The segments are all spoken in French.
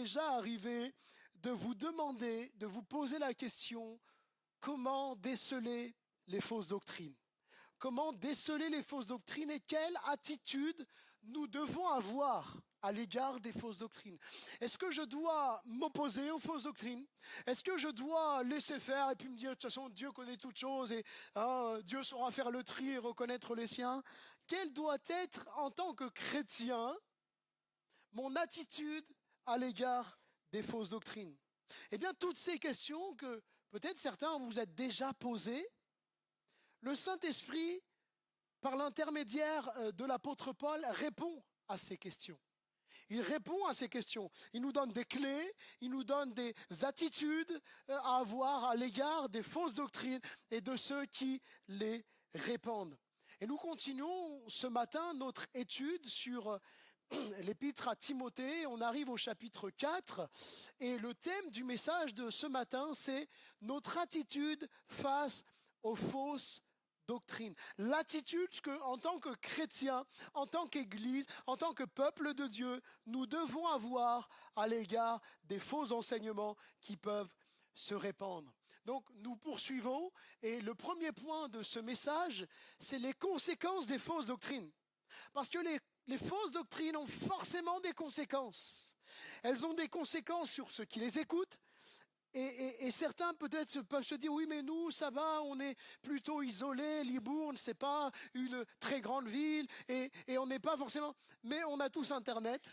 déjà arrivé de vous demander, de vous poser la question, comment déceler les fausses doctrines? Comment déceler les fausses doctrines et quelle attitude nous devons avoir à l'égard des fausses doctrines? Est-ce que je dois m'opposer aux fausses doctrines? Est-ce que je dois laisser faire et puis me dire, de toute façon, Dieu connaît toutes choses et Dieu saura faire le tri et reconnaître les siens? Quelle doit être, en tant que chrétien, mon attitude à l'égard des fausses doctrines? Eh bien, toutes ces questions que peut-être certains vous êtes déjà posées, le Saint-Esprit, par l'intermédiaire de l'apôtre Paul, répond à ces questions. Il répond à ces questions. Il nous donne des clés, il nous donne des attitudes à avoir à l'égard des fausses doctrines et de ceux qui les répandent. Et nous continuons ce matin notre étude sur l'épître à Timothée. On arrive au chapitre 4 et le thème du message de ce matin, c'est notre attitude face aux fausses doctrines. L'attitude que, en tant que chrétien, en tant qu'Église, en tant que peuple de Dieu, nous devons avoir à l'égard des faux enseignements qui peuvent se répandre. Donc nous poursuivons et le premier point de ce message, c'est les conséquences des fausses doctrines. Parce que les fausses doctrines ont forcément des conséquences. Elles ont des conséquences sur ceux qui les écoutent. Et certains peut-être peuvent se dire, oui, mais nous, ça va, on est plutôt isolés. Libourne, c'est pas une très grande ville et on n'est pas forcément... Mais on a tous Internet.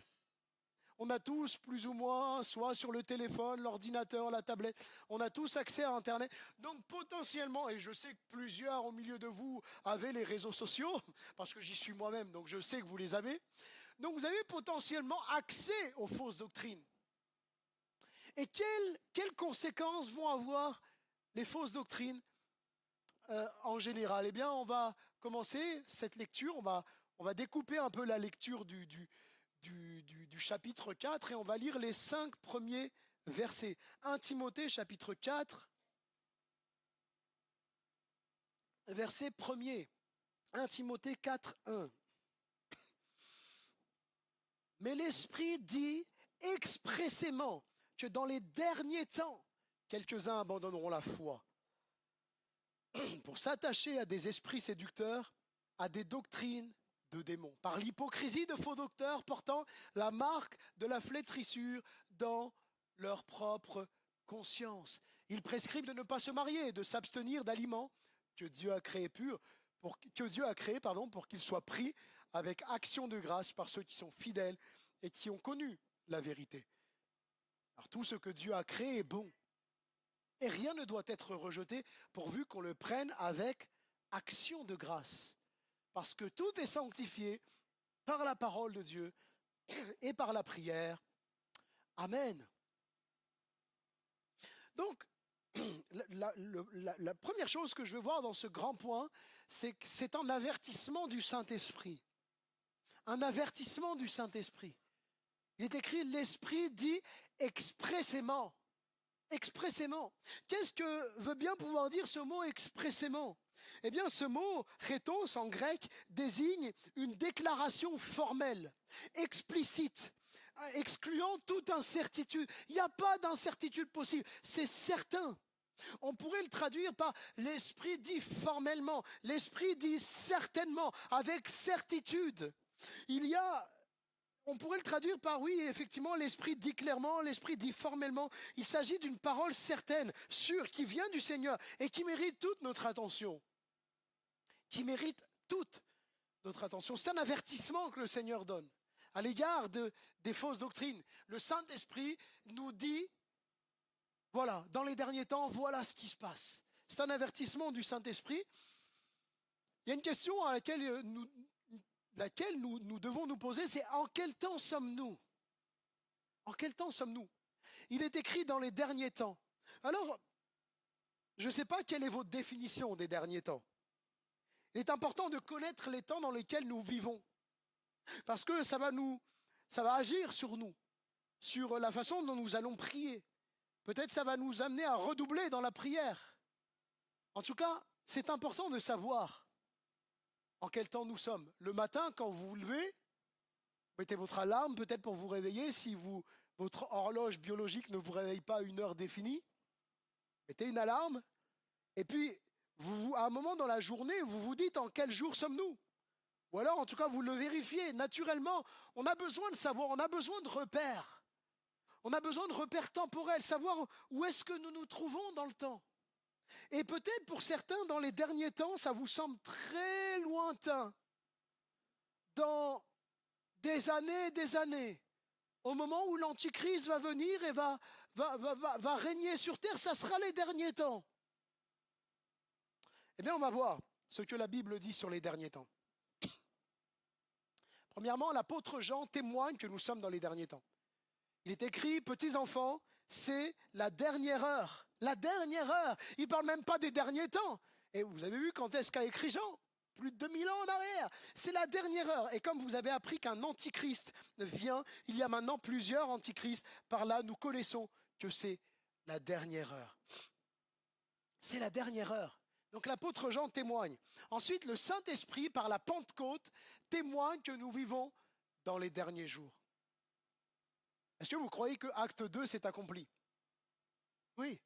On a tous plus ou moins, soit sur le téléphone, l'ordinateur, la tablette, on a tous accès à Internet. Donc potentiellement, et je sais que plusieurs au milieu de vous avaient les réseaux sociaux, parce que j'y suis moi-même, donc je sais que vous les avez. Donc vous avez potentiellement accès aux fausses doctrines. Et quelles conséquences vont avoir les fausses doctrines en général? Eh bien, on va commencer cette lecture, on va découper un peu la lecture du chapitre 4 et on va lire les 5 premiers versets. 1 Timothée chapitre 4, verset 1er. 1 Timothée 4, 1. Mais l'Esprit dit expressément que dans les derniers temps, quelques-uns abandonneront la foi pour s'attacher à des esprits séducteurs, à des doctrines de démons, par l'hypocrisie de faux docteurs portant la marque de la flétrissure dans leur propre conscience. Ils prescrivent de ne pas se marier et de s'abstenir d'aliments que Dieu a créés purs, pour qu'ils soient pris avec action de grâce par ceux qui sont fidèles et qui ont connu la vérité. Alors tout ce que Dieu a créé est bon. Et rien ne doit être rejeté pourvu qu'on le prenne avec action de grâce. Parce que tout est sanctifié par la parole de Dieu et par la prière. Amen. Donc, la première chose que je veux voir dans ce grand point, c'est que c'est un avertissement du Saint-Esprit. Un avertissement du Saint-Esprit. Il est écrit, l'Esprit dit expressément. Expressément. Qu'est-ce que veut bien pouvoir dire ce mot expressément? Eh bien, ce mot rhétos en grec désigne une déclaration formelle, explicite, excluant toute incertitude. Il n'y a pas d'incertitude possible, c'est certain. On pourrait le traduire par l'Esprit dit formellement, l'Esprit dit certainement, avec certitude. On pourrait le traduire par oui, effectivement, l'Esprit dit clairement, l'Esprit dit formellement. Il s'agit d'une parole certaine, sûre, qui vient du Seigneur et qui mérite toute notre attention. Qui mérite toute notre attention. C'est un avertissement que le Seigneur donne à l'égard des fausses doctrines. Le Saint-Esprit nous dit, voilà, dans les derniers temps, voilà ce qui se passe. C'est un avertissement du Saint-Esprit. Il y a une question à laquelle nous devons nous poser, c'est en quel temps sommes-nous? En quel temps sommes-nous? Il est écrit dans les derniers temps. Alors, je ne sais pas quelle est votre définition des derniers temps. Il est important de connaître les temps dans lesquels nous vivons. Parce que ça va agir sur nous, sur la façon dont nous allons prier. Peut-être ça va nous amener à redoubler dans la prière. En tout cas, c'est important de savoir en quel temps nous sommes. Le matin, quand vous vous levez, mettez votre alarme peut-être pour vous réveiller si vous votre horloge biologique ne vous réveille pas à une heure définie, mettez une alarme, et puis à un moment dans la journée, vous vous dites en quel jour sommes-nous? Ou alors, en tout cas, vous le vérifiez. Naturellement, on a besoin de savoir, on a besoin de repères. On a besoin de repères temporels, savoir où est-ce que nous nous trouvons dans le temps. Et peut-être pour certains, dans les derniers temps, ça vous semble très lointain. Dans des années, au moment où l'Antichrist va venir et va régner sur terre, ça sera les derniers temps. Eh bien, on va voir ce que la Bible dit sur les derniers temps. Premièrement, l'apôtre Jean témoigne que nous sommes dans les derniers temps. Il est écrit, petits enfants, c'est la dernière heure. La dernière heure. Il ne parle même pas des derniers temps. Et vous avez vu quand est-ce qu'a écrit Jean? Plus de 2000 ans en arrière. C'est la dernière heure. Et comme vous avez appris qu'un antichrist vient, il y a maintenant plusieurs antichrists. Par là, nous connaissons que c'est la dernière heure. C'est la dernière heure. Donc l'apôtre Jean témoigne. Ensuite, le Saint-Esprit, par la Pentecôte, témoigne que nous vivons dans les derniers jours. Est-ce que vous croyez que Acte 2 s'est accompli? Oui.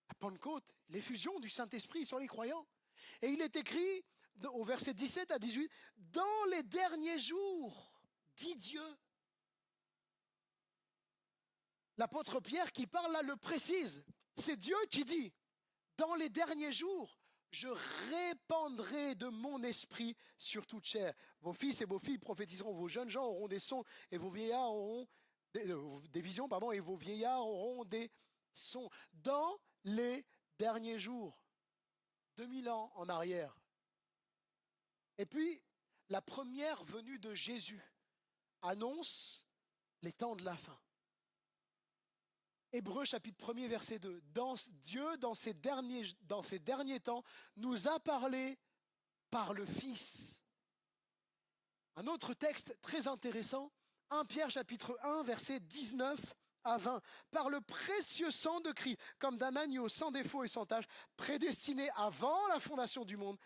La Pentecôte, l'effusion du Saint-Esprit sur les croyants. Et il est écrit au verset 17 à 18, « Dans les derniers jours, dit Dieu. » L'apôtre Pierre qui parle là le précise. C'est Dieu qui dit, « Dans les derniers jours, je répandrai de mon esprit sur toute chair. Vos fils et vos filles prophétiseront, vos jeunes gens auront des sons et vos vieillards auront des visions, et vos vieillards auront des sons. » Dans les derniers jours, 2000 ans en arrière. Et puis, la première venue de Jésus annonce les temps de la fin. Hébreux chapitre 1er verset 2. Dieu, dans ces derniers temps, nous a parlé par le Fils. Un autre texte très intéressant, 1 Pierre chapitre 1 verset 19 à 20. Par le précieux sang de Christ, comme d'un agneau sans défaut et sans tache, prédestiné avant la fondation du monde,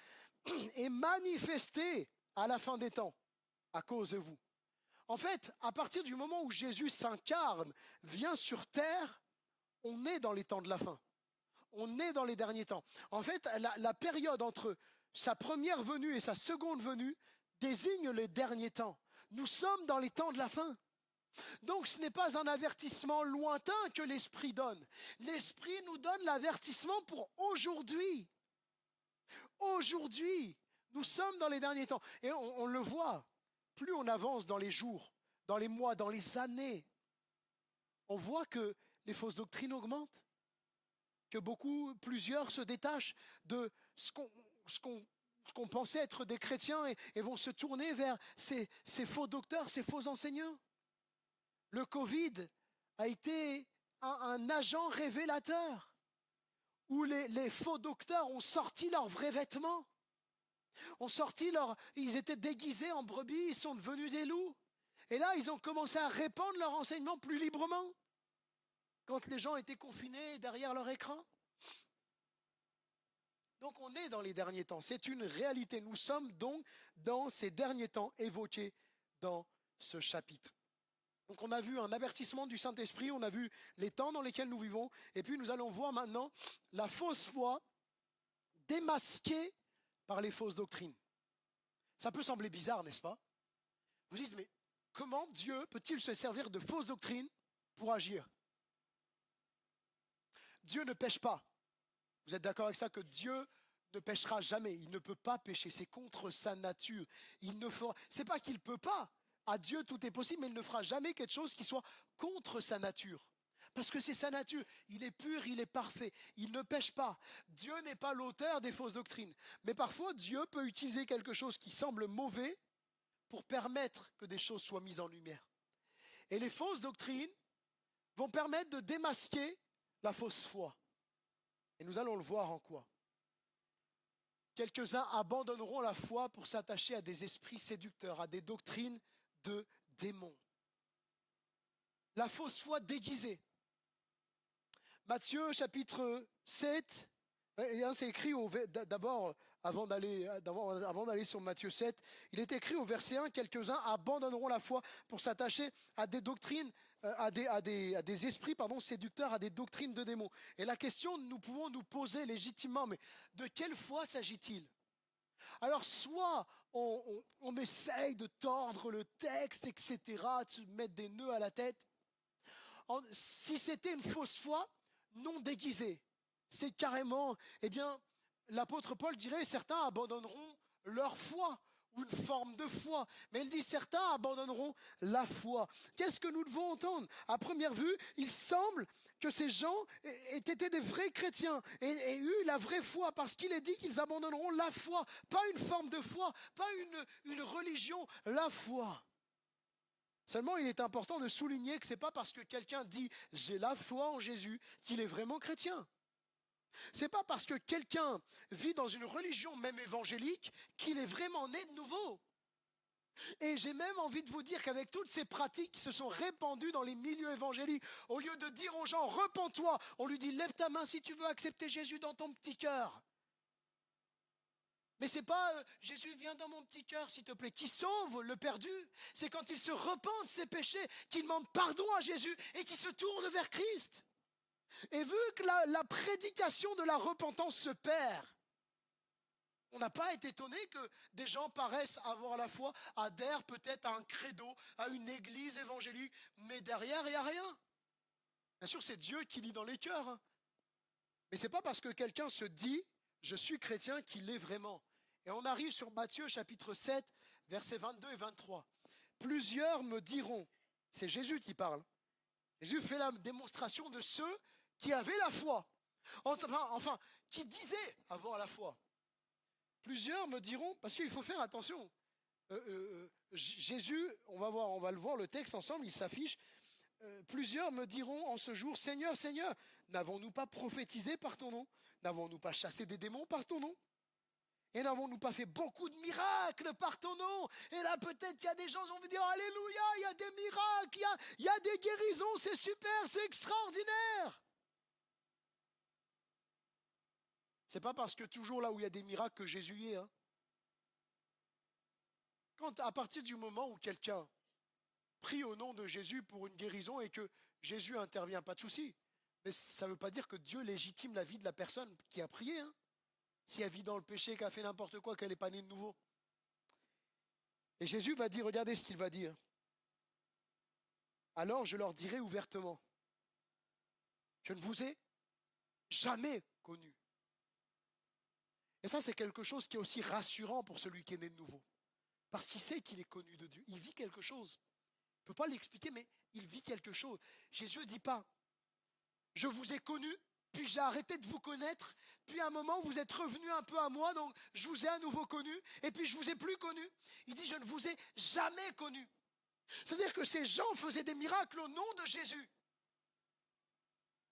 et manifesté à la fin des temps, à cause de vous. En fait, à partir du moment où Jésus s'incarne, vient sur terre, on est dans les temps de la fin. On est dans les derniers temps. En fait, la période entre sa première venue et sa seconde venue désigne les derniers temps. Nous sommes dans les temps de la fin. Donc ce n'est pas un avertissement lointain que l'Esprit donne. L'Esprit nous donne l'avertissement pour aujourd'hui. Aujourd'hui, nous sommes dans les derniers temps. Et on le voit, plus on avance dans les jours, dans les mois, dans les années, on voit que les fausses doctrines augmentent, que plusieurs se détachent de ce qu'on pensait être des chrétiens et vont se tourner vers ces faux docteurs, ces faux enseignants. Le Covid a été un agent révélateur où les faux docteurs ont sorti leurs vrais vêtements. Ils étaient déguisés en brebis, ils sont devenus des loups. Et là, ils ont commencé à répandre leur enseignement plus librement quand les gens étaient confinés derrière leur écran. Donc on est dans les derniers temps, c'est une réalité. Nous sommes donc dans ces derniers temps évoqués dans ce chapitre. Donc on a vu un avertissement du Saint-Esprit, on a vu les temps dans lesquels nous vivons, et puis nous allons voir maintenant la fausse foi démasquée par les fausses doctrines. Ça peut sembler bizarre, n'est-ce pas? Vous dites, mais comment Dieu peut-il se servir de fausses doctrines pour agir? Dieu ne pêche pas. Vous êtes d'accord avec ça, que Dieu ne pêchera jamais. Il ne peut pas pécher. C'est contre sa nature. C'est pas qu'il ne peut pas. À Dieu, tout est possible, mais il ne fera jamais quelque chose qui soit contre sa nature. Parce que c'est sa nature. Il est pur, il est parfait. Il ne pêche pas. Dieu n'est pas l'auteur des fausses doctrines. Mais parfois, Dieu peut utiliser quelque chose qui semble mauvais pour permettre que des choses soient mises en lumière. Et les fausses doctrines vont permettre de démasquer la fausse foi. Et nous allons le voir en quoi. Quelques-uns abandonneront la foi pour s'attacher à des esprits séducteurs, à des doctrines de démons. La fausse foi déguisée. Matthieu chapitre 7, c'est écrit d'abord, avant d'aller sur Matthieu 7, il est écrit au verset 1, quelques-uns abandonneront la foi pour s'attacher à des doctrines à des esprits séducteurs, à des doctrines de démons. Et la question, nous pouvons nous poser légitimement, mais de quelle foi s'agit-il? Alors, soit on essaye de tordre le texte, etc., de se mettre des nœuds à la tête. Si c'était une fausse foi, non déguisée, c'est carrément, eh bien, l'apôtre Paul dirait, certains abandonneront leur foi ou une forme de foi. Mais il dit, certains abandonneront la foi. Qu'est-ce que nous devons entendre? À première vue, il semble que ces gens aient été des vrais chrétiens et eu la vraie foi, parce qu'il est dit qu'ils abandonneront la foi, pas une forme de foi, pas une religion, la foi. Seulement, il est important de souligner que ce n'est pas parce que quelqu'un dit « j'ai la foi en Jésus » qu'il est vraiment chrétien. Ce n'est pas parce que quelqu'un vit dans une religion même évangélique qu'il est vraiment né de nouveau. Et j'ai même envie de vous dire qu'avec toutes ces pratiques qui se sont répandues dans les milieux évangéliques, au lieu de dire aux gens « repens-toi », on lui dit « lève ta main si tu veux accepter Jésus dans ton petit cœur ». Mais ce n'est pas Jésus, viens dans mon petit cœur, s'il te plaît, qui sauve le perdu. C'est quand il se repent de ses péchés, qu'il demande pardon à Jésus et qu'il se tourne vers Christ. Et vu que la prédication de la repentance se perd, on n'a pas été étonné que des gens paraissent avoir la foi, adhèrent peut-être à un credo, à une église évangélique, mais derrière, il n'y a rien. Bien sûr, c'est Dieu qui lit dans les cœurs. Hein. Mais ce n'est pas parce que quelqu'un se dit « je suis chrétien » qu'il l'est vraiment. Et on arrive sur Matthieu chapitre 7, versets 22 et 23. Plusieurs me diront, c'est Jésus qui parle, Jésus fait la démonstration de ceux qui avaient la foi, enfin qui disaient avoir la foi. Plusieurs me diront, parce qu'il faut faire attention, Jésus, on va le voir, le texte ensemble, il s'affiche, plusieurs me diront en ce jour, Seigneur, Seigneur, n'avons-nous pas prophétisé par ton nom? N'avons-nous pas chassé des démons par ton nom? Et n'avons-nous pas fait beaucoup de miracles par ton nom? Et là, peut-être qu'il y a des gens qui vont vous dire, Alléluia, il y a des miracles, il y a des guérisons, c'est super, c'est extraordinaire. C'est pas parce que toujours là où il y a des miracles que Jésus y est. Hein. Quand, à partir du moment où quelqu'un prie au nom de Jésus pour une guérison et que Jésus intervient, pas de souci. Mais ça ne veut pas dire que Dieu légitime la vie de la personne qui a prié. Hein. Si elle vit dans le péché, qu'elle a fait n'importe quoi, qu'elle n'est pas née de nouveau. Et Jésus va dire, regardez ce qu'il va dire. Alors je leur dirai ouvertement, je ne vous ai jamais connu. Et ça, c'est quelque chose qui est aussi rassurant pour celui qui est né de nouveau. Parce qu'il sait qu'il est connu de Dieu. Il vit quelque chose. Il ne peut pas l'expliquer, mais il vit quelque chose. Jésus ne dit pas, je vous ai connu, puis j'ai arrêté de vous connaître, puis à un moment vous êtes revenu un peu à moi, donc je vous ai à nouveau connu, et puis je ne vous ai plus connu. Il dit, je ne vous ai jamais connu. C'est-à-dire que ces gens faisaient des miracles au nom de Jésus.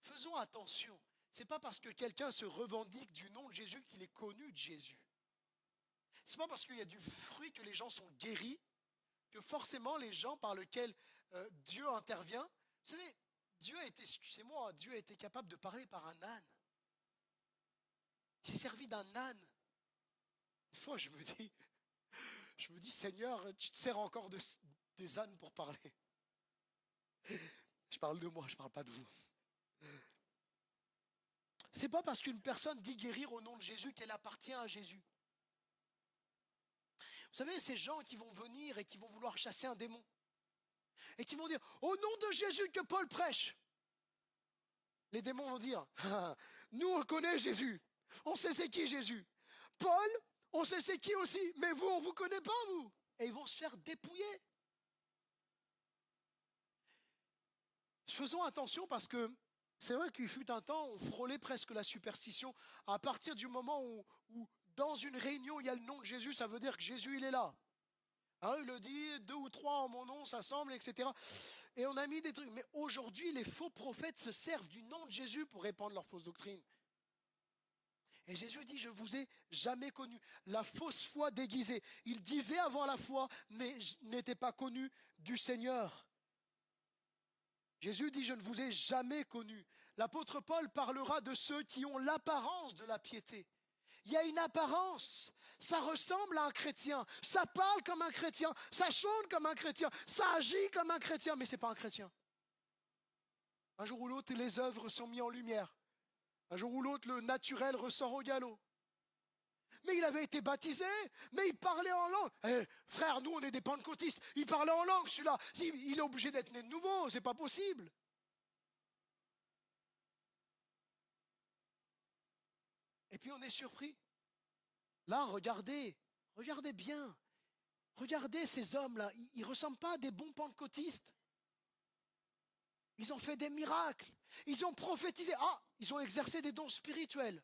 Faisons attention. Ce n'est pas parce que quelqu'un se revendique du nom de Jésus qu'il est connu de Jésus. Ce n'est pas parce qu'il y a du fruit que les gens sont guéris, que forcément les gens par lesquels Dieu intervient, vous savez, Dieu a été, excusez-moi, Dieu a été capable de parler par un âne. Il s'est servi d'un âne. Des fois, je me dis, Seigneur, tu te sers encore des ânes pour parler. Je parle de moi, je ne parle pas de vous. C'est pas parce qu'une personne dit guérir au nom de Jésus qu'elle appartient à Jésus. Vous savez, ces gens qui vont venir et qui vont vouloir chasser un démon et qui vont dire au nom de Jésus que Paul prêche. Les démons vont dire nous on connaît Jésus, on sait c'est qui Jésus. Paul, on sait c'est qui aussi, mais vous on vous connaît pas vous. Et ils vont se faire dépouiller. Faisons attention parce que c'est vrai qu'il fut un temps, on frôlait presque la superstition. À partir du moment où dans une réunion, il y a le nom de Jésus, ça veut dire que Jésus, il est là. Hein, il le dit, 2 ou 3 en mon nom s'assemblent, etc. Et on a mis des trucs. Mais aujourd'hui, les faux prophètes se servent du nom de Jésus pour répandre leurs fausses doctrines. Et Jésus dit, je ne vous ai jamais connu. La fausse foi déguisée. Il disait avoir la foi, mais n'était pas connu du Seigneur. Jésus dit, je ne vous ai jamais connu. L'apôtre Paul parlera de ceux qui ont l'apparence de la piété. Il y a une apparence, ça ressemble à un chrétien, ça parle comme un chrétien, ça chante comme un chrétien, ça agit comme un chrétien, mais ce n'est pas un chrétien. Un jour ou l'autre, les œuvres sont mises en lumière. Un jour ou l'autre, le naturel ressort au galop. Mais il avait été baptisé, mais il parlait en langue. Eh, frère, nous on est des pentecôtistes, il parlait en langue celui-là. Il est obligé d'être né de nouveau, c'est pas possible. Et puis on est surpris. Là, regardez, regardez bien. Regardez ces hommes-là, ils ne ressemblent pas à des bons pentecôtistes. Ils ont fait des miracles, ils ont prophétisé. Ah, ils ont exercé des dons spirituels.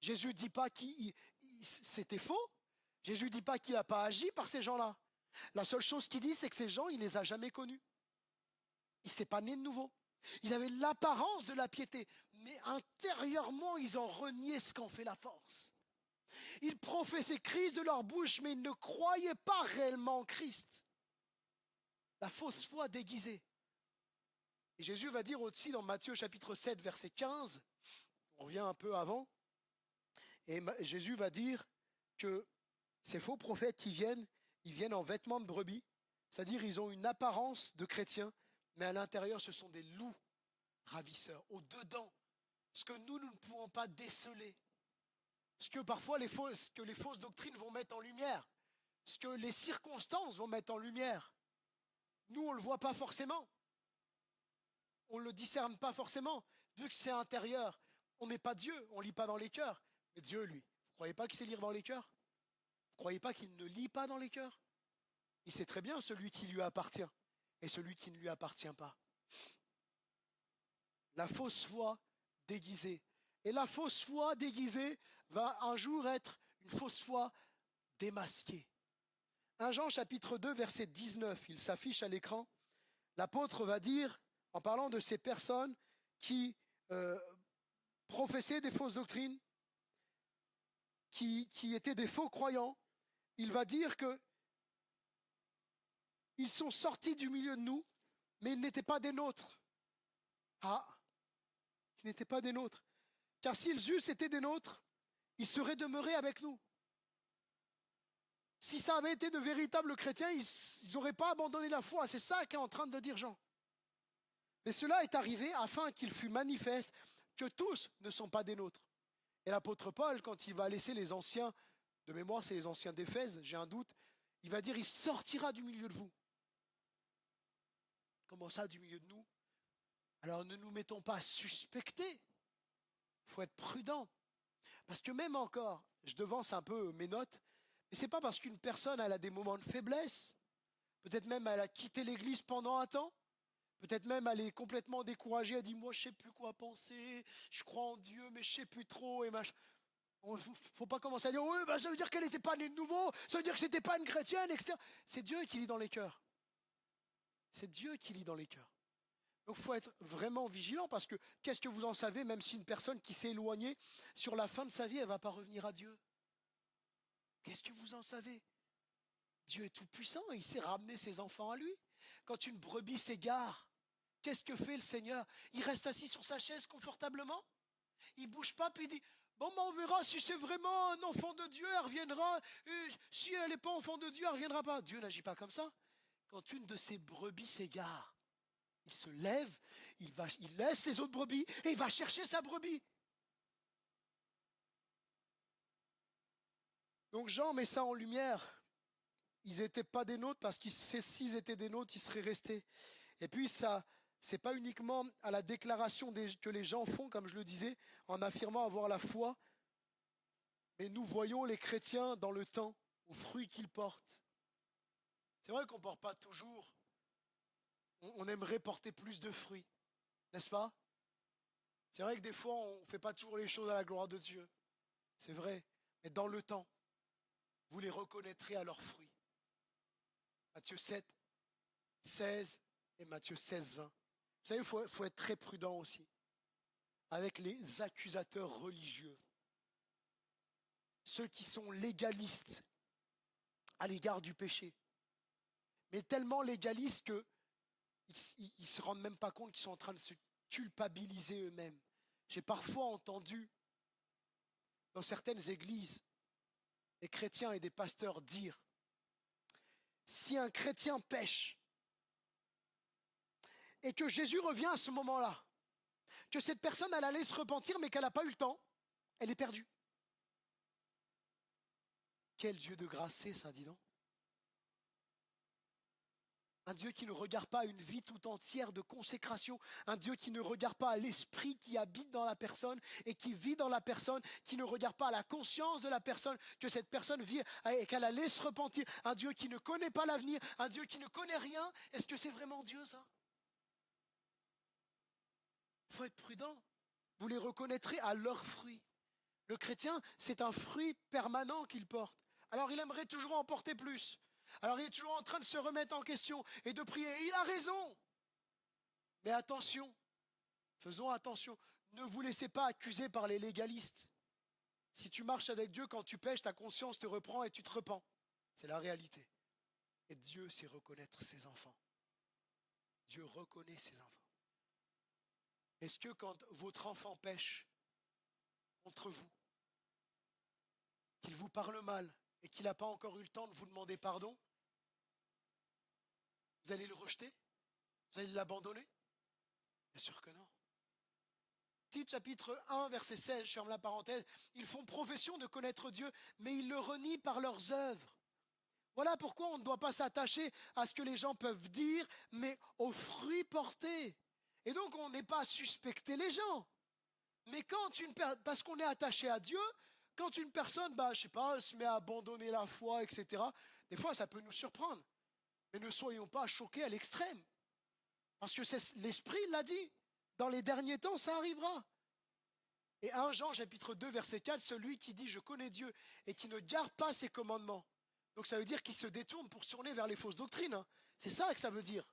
Jésus ne dit pas que c'était faux. Jésus ne dit pas qu'il n'a pas agi par ces gens-là. La seule chose qu'il dit, c'est que ces gens, il ne les a jamais connus. Ils n'étaient pas nés de nouveau. Ils avaient l'apparence de la piété, mais intérieurement, ils ont renié ce qu'en fait la force. Ils professaient Christ de leur bouche, mais ils ne croyaient pas réellement en Christ. La fausse foi déguisée. Et Jésus va dire aussi dans Matthieu chapitre 7, verset 15, on revient un peu avant, et Jésus va dire que ces faux prophètes qui viennent, ils viennent en vêtements de brebis, c'est-à-dire ils ont une apparence de chrétiens, mais à l'intérieur ce sont des loups ravisseurs, au-dedans, ce que nous ne pouvons pas déceler, ce que parfois les fausses doctrines vont mettre en lumière, ce que les circonstances vont mettre en lumière. Nous, on ne le voit pas forcément. On ne le discerne pas forcément, vu que c'est intérieur. On n'est pas Dieu, on ne lit pas dans les cœurs. Mais Dieu, lui, vous ne croyez pas qu'il sait lire dans les cœurs? Vous ne croyez pas qu'il ne lit pas dans les cœurs? Il sait très bien celui qui lui appartient et celui qui ne lui appartient pas. La fausse foi déguisée. Et la fausse foi déguisée va un jour être une fausse foi démasquée. 1 Jean chapitre 2, verset 19, il s'affiche à l'écran. L'apôtre va dire, en parlant de ces personnes qui professaient des fausses doctrines, qui étaient des faux croyants, il va dire que ils sont sortis du milieu de nous, mais ils n'étaient pas des nôtres. Ah, ils n'étaient pas des nôtres. Car s'ils eussent été des nôtres, ils seraient demeurés avec nous. Si ça avait été de véritables chrétiens, ils n'auraient pas abandonné la foi. C'est ça qu'est en train de dire Jean. Mais cela est arrivé afin qu'il fût manifeste que tous ne sont pas des nôtres. Et l'apôtre Paul, quand il va laisser les anciens, de mémoire c'est les anciens d'Éphèse, j'ai un doute, il va dire, il sortira du milieu de vous. Comment ça, du milieu de nous? Alors ne nous mettons pas à suspecter. Il faut être prudent. Parce que même encore, je devance un peu mes notes, mais ce n'est pas parce qu'une personne elle a des moments de faiblesse, peut-être même elle a quitté l'église pendant un temps, peut-être même elle est complètement découragée, elle dit moi je ne sais plus quoi penser, je crois en Dieu mais je ne sais plus trop et machin. Il ne faut pas commencer à dire oui, bah, ça veut dire qu'elle n'était pas née de nouveau, ça veut dire que ce n'était pas une chrétienne, etc. C'est Dieu qui lit dans les cœurs. C'est Dieu qui lit dans les cœurs. Donc il faut être vraiment vigilant parce que qu'est-ce que vous en savez, même si une personne qui s'est éloignée, sur la fin de sa vie, elle ne va pas revenir à Dieu. Qu'est-ce que vous en savez? Dieu est tout-puissant et il sait ramener ses enfants à lui. Quand une brebis s'égare, qu'est-ce que fait le Seigneur? Il reste assis sur sa chaise confortablement? Il ne bouge pas puis il dit, bon, ben, on verra si c'est vraiment un enfant de Dieu, elle reviendra. Et si elle n'est pas enfant de Dieu, elle ne reviendra pas. Dieu n'agit pas comme ça. Quand une de ses brebis s'égare, il se lève, il laisse les autres brebis et il va chercher sa brebis. Donc Jean met ça en lumière. Ils n'étaient pas des nôtres parce que s'ils étaient des nôtres, ils seraient restés. Et puis ça, c'est pas uniquement à la déclaration que les gens font, comme je le disais, en affirmant avoir la foi, mais nous voyons les chrétiens dans le temps, aux fruits qu'ils portent. C'est vrai qu'on ne porte pas toujours, on aimerait porter plus de fruits, n'est-ce pas? C'est vrai que des fois, on ne fait pas toujours les choses à la gloire de Dieu. C'est vrai. Mais dans le temps, vous les reconnaîtrez à leurs fruits. Matthieu 7, 16 et Matthieu 16, 20. Vous savez, il faut être très prudent aussi avec les accusateurs religieux, ceux qui sont légalistes à l'égard du péché, mais tellement légalistes qu'ils ne se rendent même pas compte qu'ils sont en train de se culpabiliser eux-mêmes. J'ai parfois entendu dans certaines églises des chrétiens et des pasteurs dire, si un chrétien pêche, et que Jésus revient à ce moment-là, que cette personne, elle allait se repentir, mais qu'elle n'a pas eu le temps, elle est perdue. Quel Dieu de grâce c'est ça, dis donc. Un Dieu qui ne regarde pas à une vie tout entière de consécration. Un Dieu qui ne regarde pas à l'esprit qui habite dans la personne et qui vit dans la personne, qui ne regarde pas à la conscience de la personne, que cette personne vit et qu'elle allait se repentir. Un Dieu qui ne connaît pas l'avenir, un Dieu qui ne connaît rien. Est-ce que c'est vraiment Dieu ça? Il faut être prudent. Vous les reconnaîtrez à leurs fruits. Le chrétien, c'est un fruit permanent qu'il porte. Alors il aimerait toujours en porter plus. Alors il est toujours en train de se remettre en question et de prier. Et il a raison. Mais attention, faisons attention. Ne vous laissez pas accuser par les légalistes. Si tu marches avec Dieu, quand tu pêches, ta conscience te reprend et tu te repens. C'est la réalité. Et Dieu sait reconnaître ses enfants. Dieu reconnaît ses enfants. Est-ce que quand votre enfant pêche contre vous, qu'il vous parle mal et qu'il n'a pas encore eu le temps de vous demander pardon, vous allez le rejeter? Vous allez l'abandonner? Bien sûr que non. Tite chapitre 1, verset 16, je ferme la parenthèse. Ils font profession de connaître Dieu, mais ils le renient par leurs œuvres. Voilà pourquoi on ne doit pas s'attacher à ce que les gens peuvent dire, mais aux fruits portés. Et donc on n'est pas à suspecter les gens. Mais parce qu'on est attaché à Dieu, quand une personne, je sais pas, se met à abandonner la foi, etc., des fois ça peut nous surprendre. Mais ne soyons pas choqués à l'extrême. Parce que l'Esprit l'a dit. Dans les derniers temps, ça arrivera. Et 1 Jean chapitre 2, verset 4, celui qui dit « Je connais Dieu » et qui ne garde pas ses commandements. Donc ça veut dire qu'il se détourne pour se tourner vers les fausses doctrines. Hein. C'est ça que ça veut dire.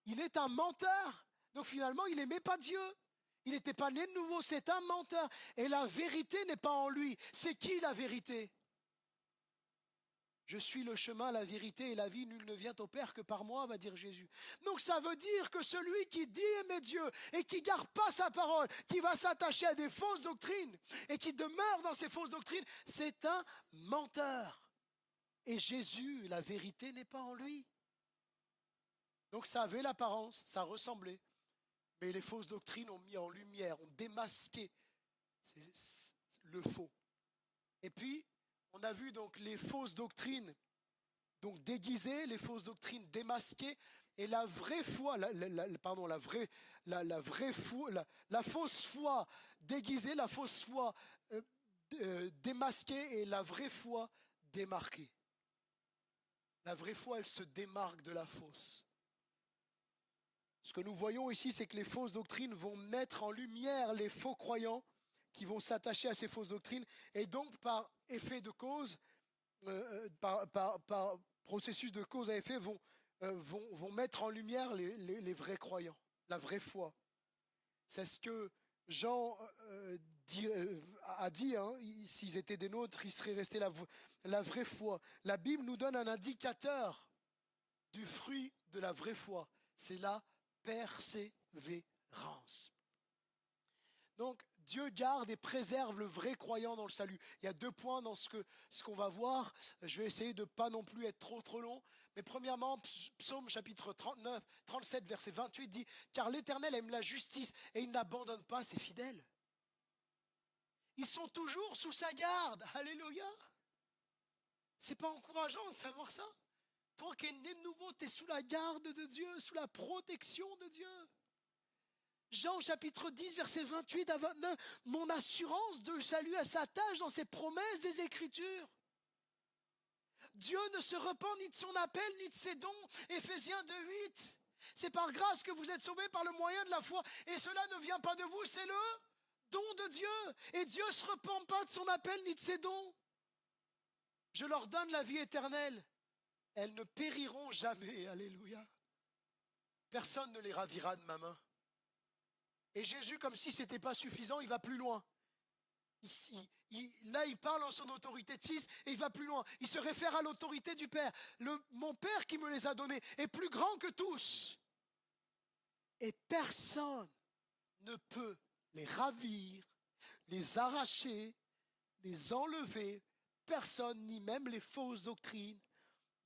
Il est un menteur. Donc finalement, il n'aimait pas Dieu. Il n'était pas né de nouveau, c'est un menteur. Et la vérité n'est pas en lui. C'est qui la vérité? Je suis le chemin, la vérité et la vie, nul ne vient au Père que par moi, va dire Jésus. Donc ça veut dire que celui qui dit aimer Dieu et qui ne garde pas sa parole, qui va s'attacher à des fausses doctrines et qui demeure dans ces fausses doctrines, c'est un menteur. Et Jésus, la vérité n'est pas en lui. Donc ça avait l'apparence, ça ressemblait. Mais les fausses doctrines ont mis en lumière, ont démasqué le faux. Et puis, on a vu donc les fausses doctrines donc déguisées, les fausses doctrines démasquées, et la vraie foi, la fausse foi déguisée, la fausse foi démasquée et la vraie foi démarquée. La vraie foi, elle se démarque de la fausse. Ce que nous voyons ici, c'est que les fausses doctrines vont mettre en lumière les faux croyants qui vont s'attacher à ces fausses doctrines et donc par effet de cause, par processus de cause à effet, vont mettre en lumière les vrais croyants, la vraie foi. C'est ce que Jean a dit, hein, s'ils étaient des nôtres, ils seraient restés la vraie foi. La Bible nous donne un indicateur du fruit de la vraie foi. C'est la persévérance. Donc, Dieu garde et préserve le vrai croyant dans le salut. Il y a 2 points dans ce qu'on va voir. Je vais essayer de ne pas non plus être trop long. Mais premièrement, Psaume chapitre 37, verset 28 dit « Car l'Éternel aime la justice et il n'abandonne pas ses fidèles. » Ils sont toujours sous sa garde. Alléluia. C'est pas encourageant de savoir ça? Toi qui es né de nouveau, tu es sous la garde de Dieu, sous la protection de Dieu. Jean chapitre 10, verset 28 à 29, mon assurance de salut s'attache dans ses promesses des Écritures. Dieu ne se repent ni de son appel, ni de ses dons. Éphésiens 2, 8. C'est par grâce que vous êtes sauvés par le moyen de la foi. Et cela ne vient pas de vous, c'est le don de Dieu. Et Dieu ne se repent pas de son appel, ni de ses dons. Je leur donne la vie éternelle. Elles ne périront jamais. Alléluia. Personne ne les ravira de ma main. Et Jésus, comme si ce n'était pas suffisant, il va plus loin. Là, il parle en son autorité de fils et il va plus loin. Il se réfère à l'autorité du Père. Mon Père qui me les a donnés est plus grand que tous. Et personne ne peut les ravir, les arracher, les enlever. Personne, ni même les fausses doctrines,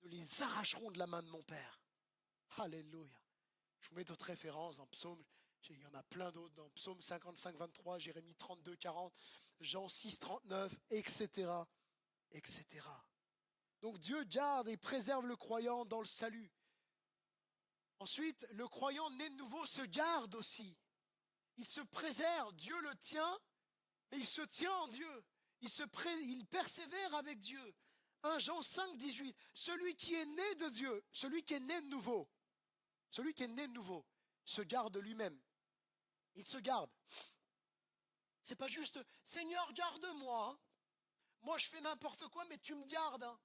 ne les arracheront de la main de mon Père. Alléluia. Je vous mets d'autres références dans Psaume, il y en a plein d'autres, dans Psaume 55, 23, Jérémie 32, 40, Jean 6, 39, etc., etc. Donc Dieu garde et préserve le croyant dans le salut. Ensuite, le croyant né de nouveau se garde aussi. Il se préserve, Dieu le tient, mais il se tient en Dieu. Il persévère avec Dieu. 1 Jean 5, 18. Celui qui est né de Dieu, celui qui est né de nouveau, celui qui est né de nouveau, se garde lui-même. Il se garde. C'est pas juste Seigneur, garde-moi. Hein. Moi, je fais n'importe quoi, mais tu me gardes. Hein.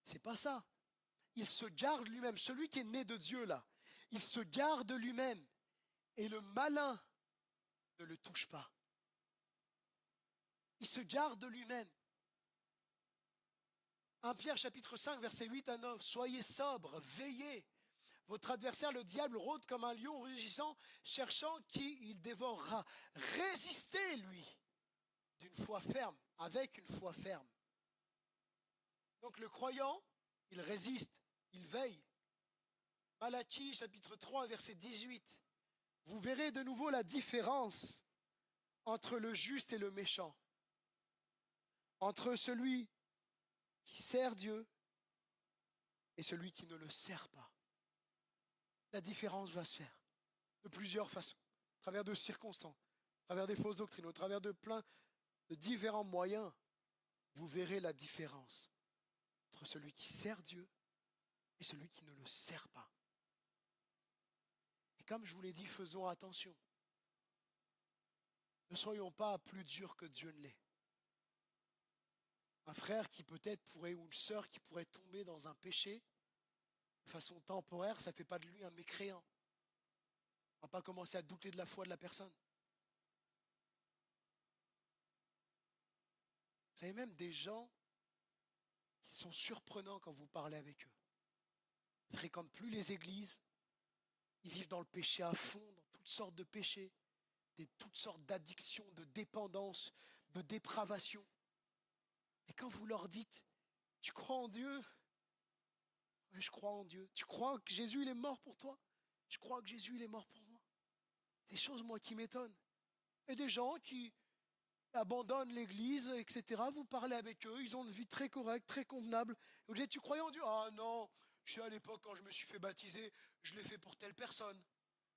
C'est pas ça. Il se garde lui-même. Celui qui est né de Dieu, là, il se garde lui-même. Et le malin ne le touche pas. Il se garde lui-même. 1 Pierre chapitre 5, verset 8 à 9. Soyez sobres, veillez. Votre adversaire, le diable, rôde comme un lion rugissant, cherchant qui il dévorera. Résistez, lui, d'une foi ferme, avec une foi ferme. Donc le croyant, il résiste, il veille. Malachie chapitre 3, verset 18. Vous verrez de nouveau la différence entre le juste et le méchant, entre celui qui sert Dieu et celui qui ne le sert pas. La différence va se faire de plusieurs façons, à travers de circonstances, à travers des fausses doctrines, au travers de plein de différents moyens. Vous verrez la différence entre celui qui sert Dieu et celui qui ne le sert pas. Et comme je vous l'ai dit, faisons attention. Ne soyons pas plus durs que Dieu ne l'est. Un frère qui peut-être pourrait, ou une sœur qui pourrait tomber dans un péché de façon temporaire, ça ne fait pas de lui un mécréant. On ne va pas commencer à douter de la foi de la personne. Vous savez, même des gens qui sont surprenants quand vous parlez avec eux. Ils ne fréquentent plus les églises, ils vivent dans le péché à fond, dans toutes sortes de péchés, toutes sortes d'addictions, de dépendances, de dépravation. Et quand vous leur dites, tu crois en Dieu? Oui, je crois en Dieu. Tu crois que Jésus il est mort pour toi? Je crois que Jésus il est mort pour moi. Des choses, moi, qui m'étonnent. Et des gens qui abandonnent l'église, etc. Vous parlez avec eux, ils ont une vie très correcte, très convenable. Et vous dites, tu croyais en Dieu? Ah non, je suis à l'époque, quand je me suis fait baptiser, je l'ai fait pour telle personne.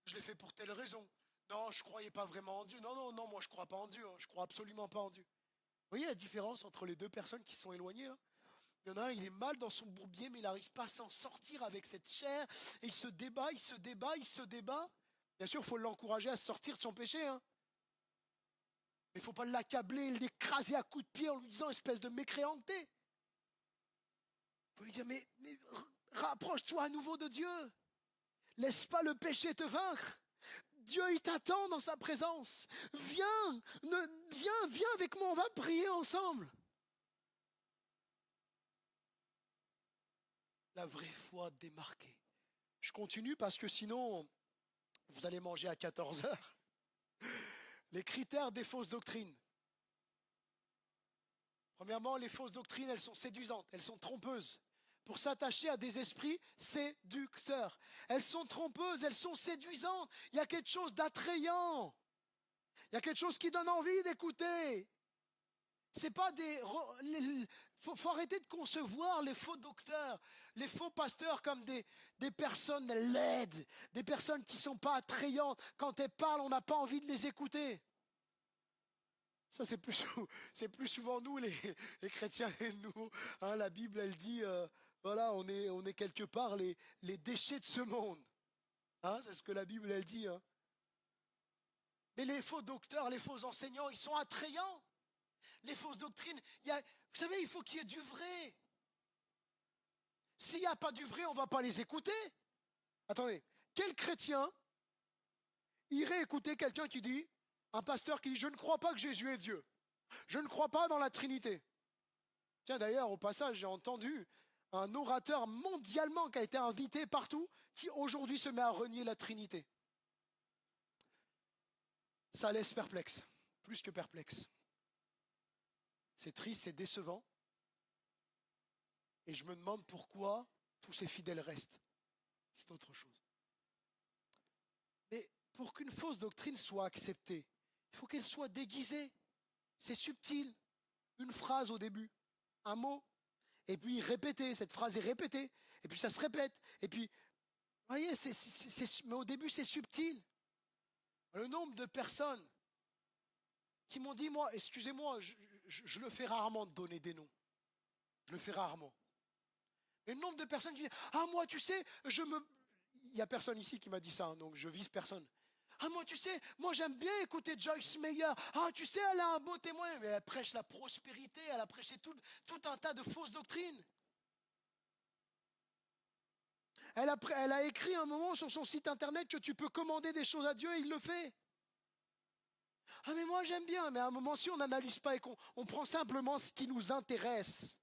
Je l'ai fait pour telle raison. Non, je ne croyais pas vraiment en Dieu. Non, non, non, moi, je ne crois pas en Dieu. Hein. Je ne crois absolument pas en Dieu. Vous voyez la différence entre les deux personnes qui se sont éloignées là? Il y en a un, il est mal dans son bourbier, mais il n'arrive pas à s'en sortir avec cette chair. Et il se débat, il se débat, il se débat. Bien sûr, il faut l'encourager à sortir de son péché. Hein. Mais il ne faut pas l'accabler, l'écraser à coups de pied en lui disant espèce de mécréanté. Il faut lui dire mais rapproche-toi à nouveau de Dieu. Laisse pas le péché te vaincre. Dieu, il t'attend dans sa présence. Viens, viens avec moi, on va prier ensemble. La vraie foi démarquée. Je continue parce que sinon, vous allez manger à 14 heures. Les critères des fausses doctrines. Premièrement, les fausses doctrines, elles sont séduisantes, elles sont trompeuses. Pour s'attacher à des esprits séducteurs. Elles sont trompeuses, elles sont séduisantes. Il y a quelque chose d'attrayant. Il y a quelque chose qui donne envie d'écouter. C'est pas des. Faut arrêter de concevoir les faux docteurs, les faux pasteurs comme des personnes laides, des personnes qui ne sont pas attrayantes. Quand elles parlent, on n'a pas envie de les écouter. Ça, c'est plus souvent nous, les chrétiens, et nous. Hein, la Bible, elle dit, voilà, on est quelque part les déchets de ce monde. Hein, c'est ce que la Bible, elle dit. Hein. Mais les faux docteurs, les faux enseignants, ils sont attrayants. Les fausses doctrines, vous savez, il faut qu'il y ait du vrai. S'il n'y a pas du vrai, on ne va pas les écouter. Attendez, quel chrétien irait écouter quelqu'un qui dit, un pasteur qui dit, je ne crois pas que Jésus est Dieu. Je ne crois pas dans la Trinité. Tiens, d'ailleurs, au passage, j'ai entendu un orateur mondialement qui a été invité partout, qui aujourd'hui se met à renier la Trinité. Ça laisse perplexe, plus que perplexe. C'est triste, c'est décevant. Et je me demande pourquoi tous ces fidèles restent. C'est autre chose. pour qu'une fausse doctrine soit acceptée, il faut qu'elle soit déguisée. C'est subtil. Une phrase au début, un mot, et puis répéter, cette phrase est répétée, et puis ça se répète, et puis, vous voyez, mais au début c'est subtil. Le nombre de personnes qui m'ont dit, moi, excusez-moi, je le fais rarement de donner des noms, je le fais rarement. Et le nombre de personnes qui disent, ah moi tu sais, il n'y a personne ici qui m'a dit ça, hein, donc je vise personne. Ah moi tu sais, moi j'aime bien écouter Joyce Meyer. Ah tu sais, elle a un beau témoin, mais elle prêche la prospérité, elle a prêché tout un tas de fausses doctrines. Elle a écrit un moment sur son site internet que tu peux commander des choses à Dieu et il le fait. Ah mais moi j'aime bien, mais à un moment si on n'analyse pas et qu'on prend simplement ce qui nous intéresse.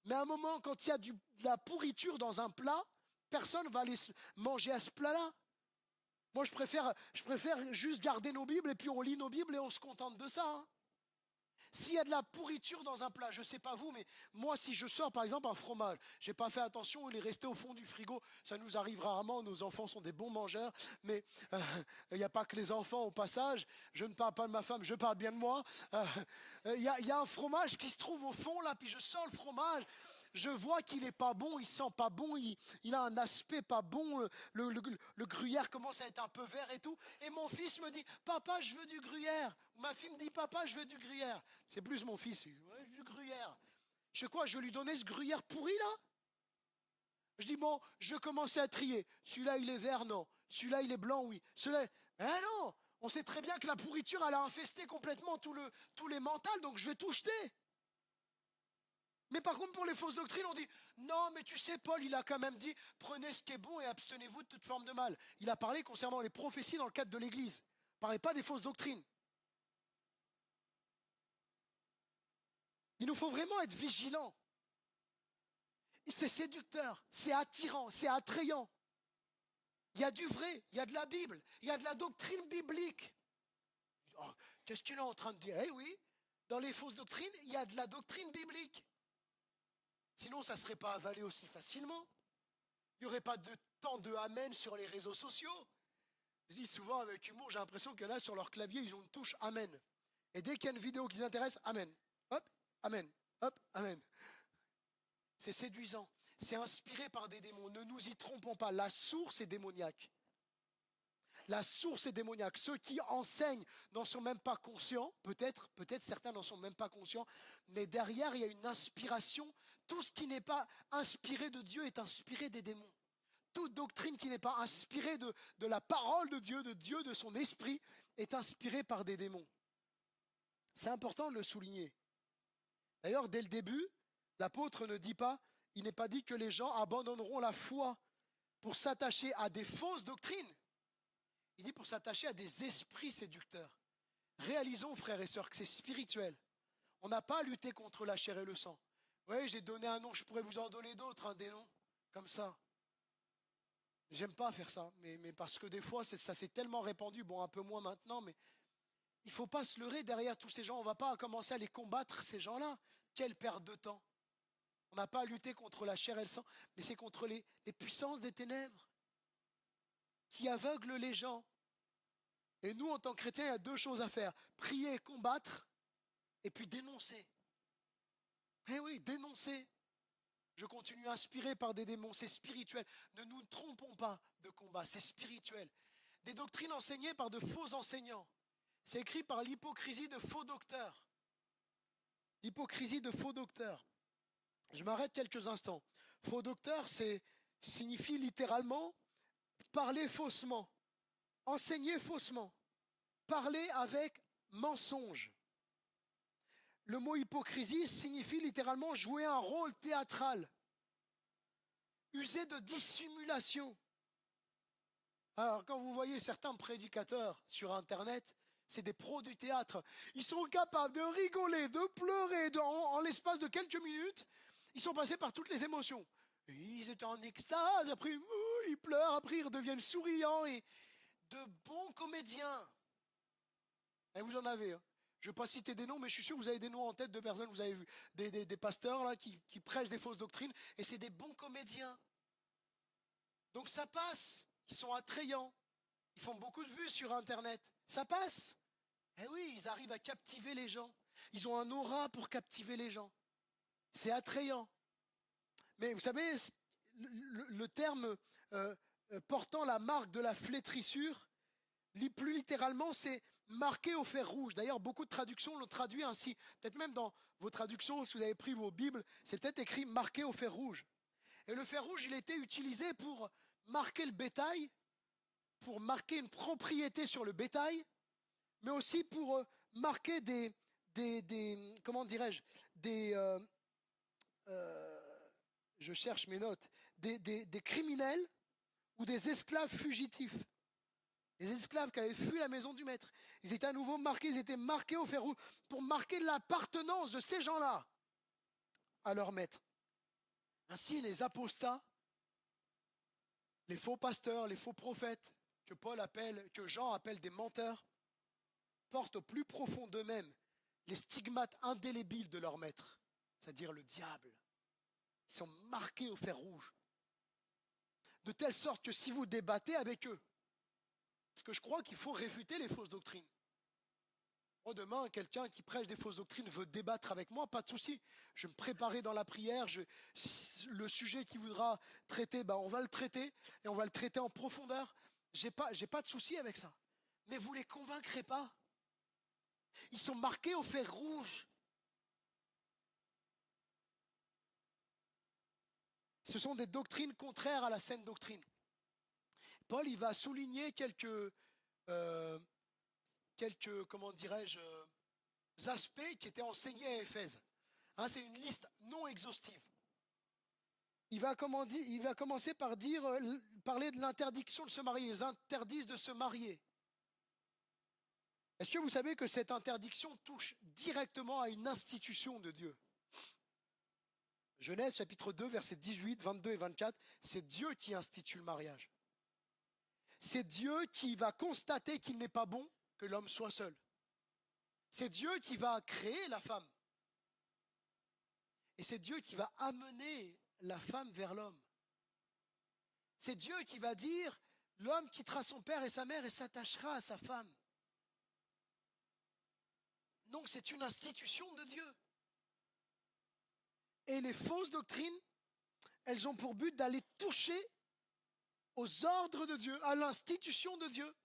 Mais à un moment quand il y a de la pourriture dans un plat, personne ne va aller manger à ce plat-là. Moi je préfère juste garder nos Bibles et puis on lit nos Bibles et on se contente de ça. Hein. S'il y a de la pourriture dans un plat, je ne sais pas vous, mais moi, si je sors par exemple un fromage, je n'ai pas fait attention, il est resté au fond du frigo, ça nous arrive rarement, nos enfants sont des bons mangeurs, mais il n'y a pas que les enfants au passage, je ne parle pas de ma femme, je parle bien de moi. Il y a un fromage qui se trouve au fond là, puis je sens le fromage. Je vois qu'il n'est pas bon, il sent pas bon, il a un aspect pas bon, le gruyère commence à être un peu vert et tout. Et mon fils me dit, papa, je veux du gruyère. Ou ma fille me dit, papa, je veux du gruyère. C'est plus mon fils, ouais, je veux du gruyère. Je sais quoi, je vais lui donner ce gruyère pourri là. Je dis, bon, je commençais à trier. Celui-là, il est vert, non. Celui-là, il est blanc, oui. Celui-là, mais non, on sait très bien que la pourriture, elle a infesté complètement tous les mentales, donc je vais tout jeter. Mais par contre, pour les fausses doctrines, on dit non, mais tu sais, Paul, il a quand même dit prenez ce qui est bon et abstenez-vous de toute forme de mal. Il a parlé concernant les prophéties dans le cadre de l'Église. Il ne parlait pas des fausses doctrines. Il nous faut vraiment être vigilants. C'est séducteur, c'est attirant, c'est attrayant. Il y a du vrai, il y a de la Bible, il y a de la doctrine biblique. Oh, qu'est-ce qu'il est en train de dire? Eh oui, dans les fausses doctrines, il y a de la doctrine biblique. Sinon, ça ne serait pas avalé aussi facilement. Il n'y aurait pas de tant de amen sur les réseaux sociaux. Je dis souvent avec humour, j'ai l'impression que là, sur leur clavier, ils ont une touche amen. Et dès qu'il y a une vidéo qui les intéresse, amen. Hop, amen. Hop, amen. C'est séduisant. C'est inspiré par des démons. Ne nous y trompons pas. La source est démoniaque. La source est démoniaque. Ceux qui enseignent n'en sont même pas conscients. Peut-être certains n'en sont même pas conscients. Mais derrière, il y a une inspiration. Tout ce qui n'est pas inspiré de Dieu est inspiré des démons. Toute doctrine qui n'est pas inspirée de la parole de Dieu, de son esprit, est inspirée par des démons. C'est important de le souligner. D'ailleurs, dès le début, l'apôtre ne dit pas, il n'est pas dit que les gens abandonneront la foi pour s'attacher à des fausses doctrines. Il dit pour s'attacher à des esprits séducteurs. Réalisons, frères et sœurs, que c'est spirituel. On n'a pas à lutter contre la chair et le sang. Oui, j'ai donné un nom, je pourrais vous en donner d'autres, hein, des noms, comme ça. J'aime pas faire ça, mais parce que des fois, ça s'est tellement répandu, bon, un peu moins maintenant, mais il ne faut pas se leurrer derrière tous ces gens. On ne va pas commencer à les combattre, ces gens-là. Quelle perte de temps. On n'a pas à lutter contre la chair et le sang, mais c'est contre les puissances des ténèbres qui aveuglent les gens. Et nous, en tant que chrétiens, il y a deux choses à faire. Prier, combattre, et puis dénoncer. Eh oui, dénoncer. Je continue inspiré par des démons, c'est spirituel. Ne nous trompons pas de combat, c'est spirituel. Des doctrines enseignées par de faux enseignants. C'est écrit par l'hypocrisie de faux docteurs. L'hypocrisie de faux docteurs. Je m'arrête quelques instants. Faux docteur, signifie littéralement parler faussement, enseigner faussement, parler avec mensonge. Le mot hypocrisie signifie littéralement jouer un rôle théâtral, user de dissimulation. Alors, quand vous voyez certains prédicateurs sur Internet, c'est des pros du théâtre. Ils sont capables de rigoler, de pleurer en l'espace de quelques minutes. Ils sont passés par toutes les émotions. Et ils étaient en extase, après ils pleurent, après ils redeviennent souriants et de bons comédiens. Et vous en avez. Hein. Je ne vais pas citer des noms, mais je suis sûr que vous avez des noms en tête de personnes, vous avez vu, des pasteurs là, qui prêchent des fausses doctrines, et c'est des bons comédiens. Donc ça passe, ils sont attrayants. Ils font beaucoup de vues sur Internet. Ça passe. Eh oui, ils arrivent à captiver les gens. Ils ont un aura pour captiver les gens. C'est attrayant. Mais vous savez, le terme portant la marque de la flétrissure, plus littéralement, c'est marqué au fer rouge. D'ailleurs, beaucoup de traductions l'ont traduit ainsi. Peut-être même dans vos traductions, si vous avez pris vos Bibles, c'est peut-être écrit marqué au fer rouge. Et le fer rouge, il était utilisé pour marquer le bétail, pour marquer une propriété sur le bétail, mais aussi pour marquer comment dirais-je, je cherche mes notes, des criminels ou des esclaves fugitifs. Les esclaves qui avaient fui la maison du maître. Ils étaient à nouveau marqués, ils étaient marqués au fer rouge pour marquer l'appartenance de ces gens-là à leur maître. Ainsi, les apostats, les faux pasteurs, les faux prophètes, que Jean appelle des menteurs, portent au plus profond d'eux-mêmes les stigmates indélébiles de leur maître, c'est-à-dire le diable. Ils sont marqués au fer rouge. De telle sorte que si vous débattez avec eux, parce que je crois qu'il faut réfuter les fausses doctrines. Moi, demain, quelqu'un qui prêche des fausses doctrines veut débattre avec moi, pas de souci. Je vais me préparer dans la prière. Le sujet qu'il voudra traiter, on va le traiter et on va le traiter en profondeur. J'ai pas de souci avec ça. Mais vous les convaincrez pas. Ils sont marqués au fer rouge. Ce sont des doctrines contraires à la saine doctrine. Paul, il va souligner quelques comment dirais-je, aspects qui étaient enseignés à Éphèse. Hein, c'est une liste non exhaustive. Il va commencer par parler de l'interdiction de se marier. Ils interdisent de se marier. Est-ce que vous savez que cette interdiction touche directement à une institution de Dieu? Genèse chapitre 2, versets 18, 22 et 24, c'est Dieu qui institue le mariage. C'est Dieu qui va constater qu'il n'est pas bon que l'homme soit seul. C'est Dieu qui va créer la femme. Et c'est Dieu qui va amener la femme vers l'homme. C'est Dieu qui va dire, l'homme quittera son père et sa mère et s'attachera à sa femme. Donc c'est une institution de Dieu. Et les fausses doctrines, elles ont pour but d'aller toucher aux ordres de Dieu, à l'institution de Dieu.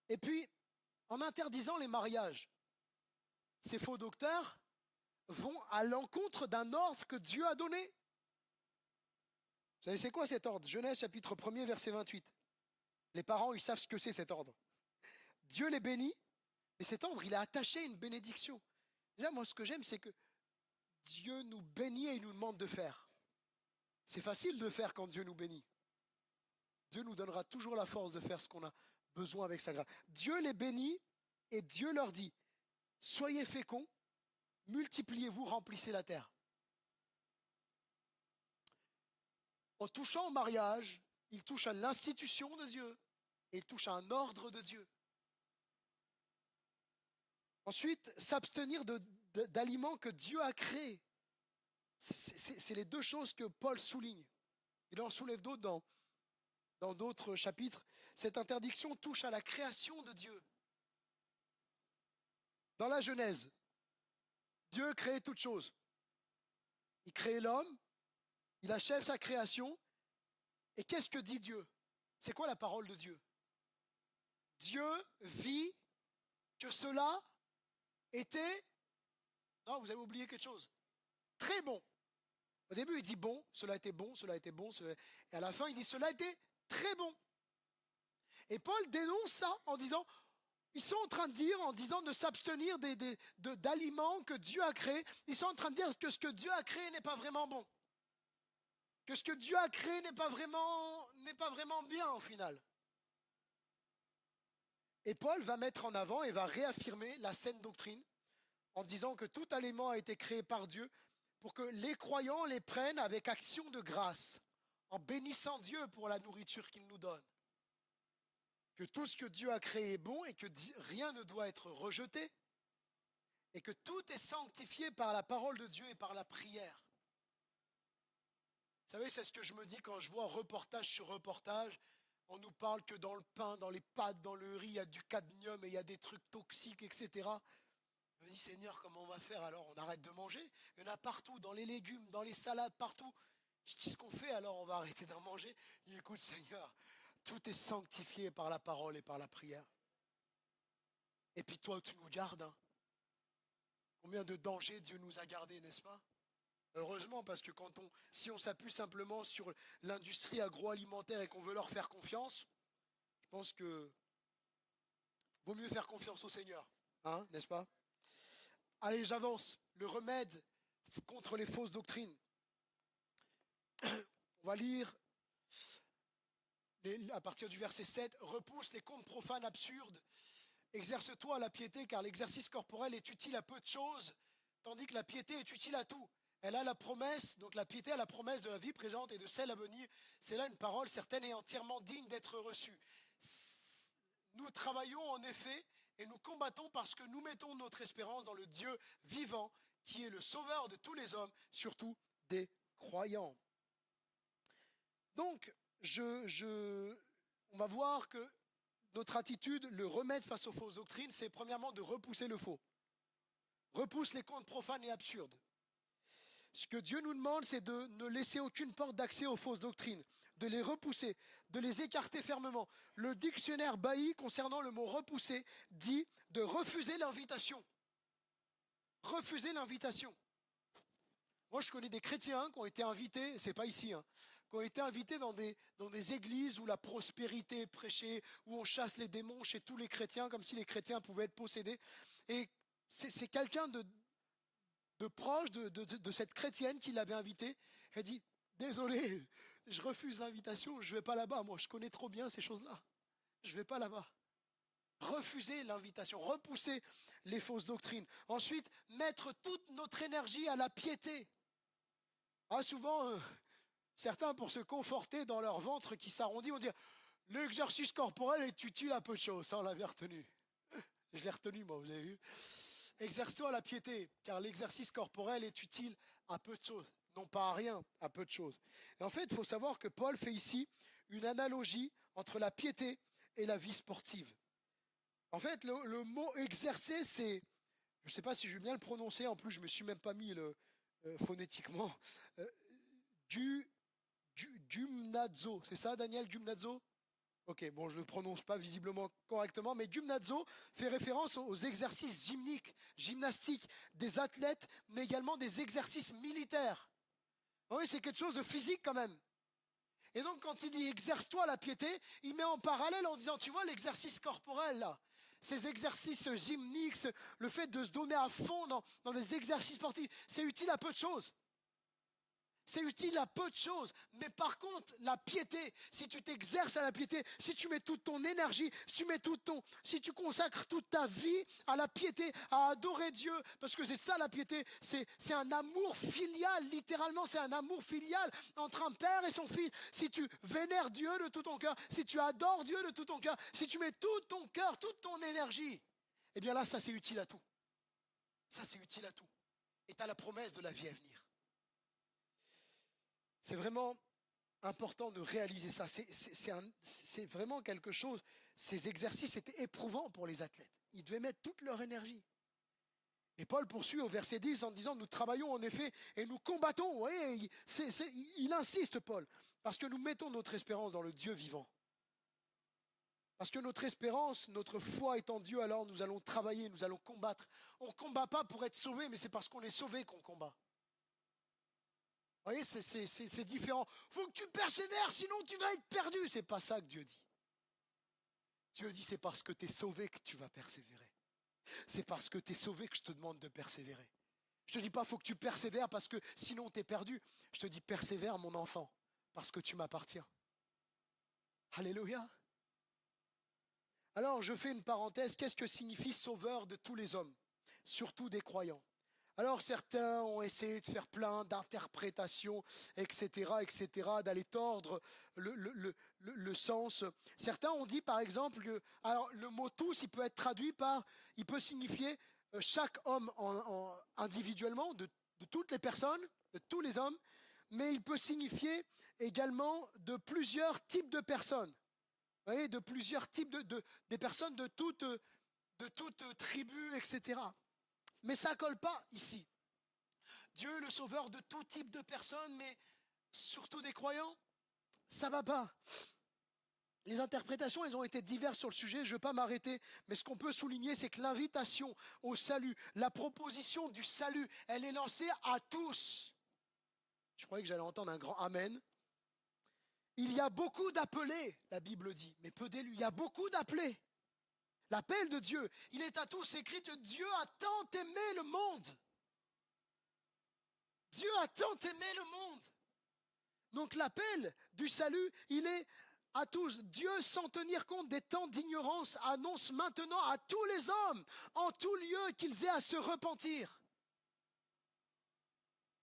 Et puis, en interdisant les mariages, ces faux docteurs vont à l'encontre d'un ordre que Dieu a donné. Vous savez, c'est quoi cet ordre? Genèse chapitre 1er, verset 28. Les parents, ils savent ce que c'est cet ordre. Dieu les bénit, mais cet ordre, il est attaché à une bénédiction. Déjà, moi, ce que j'aime, c'est que Dieu nous bénit et il nous demande de faire. C'est facile de faire quand Dieu nous bénit. Dieu nous donnera toujours la force de faire ce qu'on a besoin avec sa grâce. Dieu les bénit et Dieu leur dit, soyez féconds, multipliez-vous, remplissez la terre. En touchant au mariage, il touche à l'institution de Dieu et il touche à un ordre de Dieu. Ensuite, s'abstenir d'aliments que Dieu a créés. C'est les deux choses que Paul souligne. Il en soulève d'autres dans d'autres chapitres. Cette interdiction touche à la création de Dieu. Dans la Genèse, Dieu crée toutes choses. Il crée l'homme, il achève sa création. Et qu'est-ce que dit Dieu? C'est quoi la parole de Dieu? Dieu vit que cela était... Non, vous avez oublié quelque chose. Très bon. Au début, il dit bon, cela était bon, cela était bon. Et à la fin, il dit cela était très bon. Et Paul dénonce ça en disant, ils sont en train de dire, en disant de s'abstenir d'aliments que Dieu a créés, ils sont en train de dire que ce que Dieu a créé n'est pas vraiment bon. Que ce que Dieu a créé n'est pas vraiment bien au final. Et Paul va mettre en avant et va réaffirmer la saine doctrine en disant que tout aliment a été créé par Dieu pour que les croyants les prennent avec action de grâce, en bénissant Dieu pour la nourriture qu'il nous donne. Que tout ce que Dieu a créé est bon et que rien ne doit être rejeté et que tout est sanctifié par la parole de Dieu et par la prière. Vous savez, c'est ce que je me dis quand je vois reportage sur reportage On nous parle que dans le pain, dans les pâtes, dans le riz, il y a du cadmium et il y a des trucs toxiques, etc. Je me dis, Seigneur, comment on va faire alors? On arrête de manger? Il y en a partout, dans les légumes, dans les salades, partout. Qu'est-ce qu'on fait alors? On va arrêter d'en manger? Je dis, écoute, Seigneur, tout est sanctifié par la parole et par la prière. Et puis toi, tu nous gardes. Hein. Combien de dangers Dieu nous a gardés, n'est-ce pas? Heureusement, parce que si on s'appuie simplement sur l'industrie agroalimentaire et qu'on veut leur faire confiance, je pense que vaut mieux faire confiance au Seigneur, hein, n'est-ce pas? Allez, j'avance. Le remède contre les fausses doctrines. On va lire à partir du verset 7. Repousse les contes profanes absurdes. Exerce-toi à la piété, car l'exercice corporel est utile à peu de choses, tandis que la piété est utile à tout. Elle a la promesse, donc la piété a la promesse de la vie présente et de celle à venir. C'est là une parole certaine et entièrement digne d'être reçue. Nous travaillons en effet et nous combattons parce que nous mettons notre espérance dans le Dieu vivant, qui est le sauveur de tous les hommes, surtout des croyants. Donc, on va voir que notre attitude, le remède face aux fausses doctrines, c'est premièrement de repousser le faux. Repousse les contes profanes et absurdes. Ce que Dieu nous demande, c'est de ne laisser aucune porte d'accès aux fausses doctrines, de les repousser, de les écarter fermement. Le dictionnaire Bailly, concernant le mot repousser, dit de refuser l'invitation. Refuser l'invitation. Moi, je connais des chrétiens qui ont été invités, c'est pas ici, hein, qui ont été invités dans des églises où la prospérité est prêchée, où on chasse les démons chez tous les chrétiens, comme si les chrétiens pouvaient être possédés. Et c'est quelqu'un de proche de cette chrétienne qui l'avait invité. Elle dit, désolé, je refuse l'invitation, je ne vais pas là-bas, moi je connais trop bien ces choses-là. Je ne vais pas là-bas. Refuser l'invitation, repousser les fausses doctrines. Ensuite, mettre toute notre énergie à la piété. Ah, souvent, certains, pour se conforter dans leur ventre qui s'arrondit, vont dire l'exercice corporel est utile à peu de choses. Ça, on l'avait retenu. Je l'ai retenu, moi, vous avez vu. Exerce-toi la piété, car l'exercice corporel est utile à peu de choses. Non pas à rien, à peu de choses. Et en fait, il faut savoir que Paul fait ici une analogie entre la piété et la vie sportive. En fait, le mot exercer, c'est, je ne sais pas si je vais bien le prononcer, en plus je ne me suis même pas mis phonétiquement, euh, gymnazo, c'est ça Daniel, gymnazo? Ok, bon, je ne le prononce pas visiblement correctement, mais gymnazo fait référence aux exercices gymnastiques des athlètes, mais également des exercices militaires. Oui, c'est quelque chose de physique quand même. Et donc, quand il dit exerce-toi la piété, il met en parallèle en disant, tu vois, l'exercice corporel, là, ces exercices gymniques, le fait de se donner à fond dans des exercices sportifs, c'est utile à peu de choses. C'est utile à peu de choses. Mais par contre, la piété, si tu t'exerces à la piété, si tu mets toute ton énergie, si tu consacres toute ta vie à la piété, à adorer Dieu, parce que c'est ça la piété, c'est un amour filial, littéralement, c'est un amour filial entre un père et son fils. Si tu vénères Dieu de tout ton cœur, si tu adores Dieu de tout ton cœur, si tu mets tout ton cœur, toute ton énergie, eh bien là, ça c'est utile à tout. Ça c'est utile à tout. Et tu as la promesse de la vie à venir. C'est vraiment important de réaliser ça. C'est vraiment quelque chose. Ces exercices étaient éprouvants pour les athlètes. Ils devaient mettre toute leur énergie. Et Paul poursuit au verset 10 en disant, nous travaillons en effet et nous combattons. Vous voyez, il insiste, Paul, parce que nous mettons notre espérance dans le Dieu vivant. Parce que notre espérance, notre foi est en Dieu, alors nous allons travailler, nous allons combattre. On ne combat pas pour être sauvé, mais c'est parce qu'on est sauvé qu'on combat. Vous voyez, c'est différent. Il faut que tu persévères, sinon tu vas être perdu. C'est pas ça que Dieu dit. Dieu dit, c'est parce que tu es sauvé que tu vas persévérer. C'est parce que tu es sauvé que je te demande de persévérer. Je ne te dis pas, il faut que tu persévères parce que sinon tu es perdu. Je te dis, persévère mon enfant, parce que tu m'appartiens. Alléluia. Alors, je fais une parenthèse. Qu'est-ce que signifie sauveur de tous les hommes, surtout des croyants? Alors certains ont essayé de faire plein d'interprétations, etc., d'aller tordre le sens. Certains ont dit par exemple que alors, le mot tous, il peut être traduit par, il peut signifier chaque homme individuellement, de toutes les personnes, de tous les hommes, mais il peut signifier également de plusieurs types de personnes. Vous voyez, de plusieurs types, des personnes de toute tribu, etc. Mais ça ne colle pas ici. Dieu est le sauveur de tout type de personnes, mais surtout des croyants, ça ne va pas. Les interprétations, elles ont été diverses sur le sujet, je ne vais pas m'arrêter, mais ce qu'on peut souligner, c'est que l'invitation au salut, la proposition du salut, elle est lancée à tous. Je croyais que j'allais entendre un grand Amen. Il y a beaucoup d'appelés, la Bible dit, mais peu d'élus. Il y a beaucoup d'appelés. L'appel de Dieu, il est à tous. C'est écrit que Dieu a tant aimé le monde. Dieu a tant aimé le monde. Donc l'appel du salut, il est à tous. Dieu, sans tenir compte des temps d'ignorance, annonce maintenant à tous les hommes, en tout lieu, qu'ils aient à se repentir.